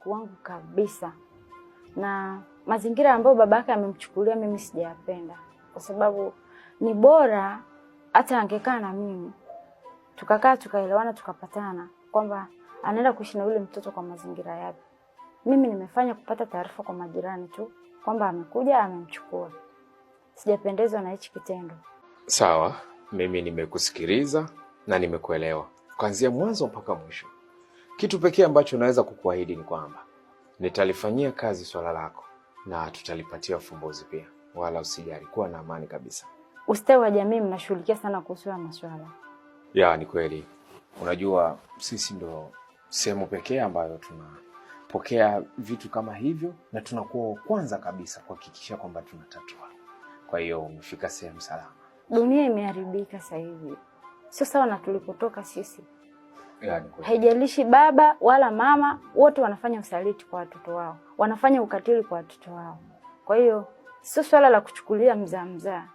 mjukuu wangu kabisa. Na mazingira ambayo babake amemchukulia mimi sijayapenda. Kwa sababu ni bora hata angekaa na mimi. Tukakaa tukaelewana tukapatana kwamba anaenda kuishi na yule mtoto kwa mazingira yapi. Mimi nimefanya kupata taarifa kwa majirani tu kwamba amekuja amemchukua. Sijapendezwa na hichi kitendo. Sawa, mimi nimekusikiliza na nimekuelewa. Kuanzia mwanzo mpaka mwisho. Kitu pekee ambacho naweza kukuahidi ni kwamba nitalifanyia kazi swala lako na tutalipatia ufumbuzi pia. Wala usijali, kuwa na amani kabisa. Ustawi wa jamii mnashughulikia sana kuhusu haya masuala. Ya, ni kweli. Unajua sisi ndo sehemu pekee ambayo tunapokea vitu kama hivyo na tunakuwa kwanza kabisa kuhakikisha kwamba tunatatua. Kwa hiyo umefika sehemu salama. Dunia imeharibika sasa hivi. Sio sawa na tulipotoka sisi. Ya, ni kweli. Haijalishi baba wala mama, wote wanafanya usaliti kwa watoto wao. Wanafanya ukatili kwa watoto wao. Kwa hiyo sio swala la kuchukulia mzaa.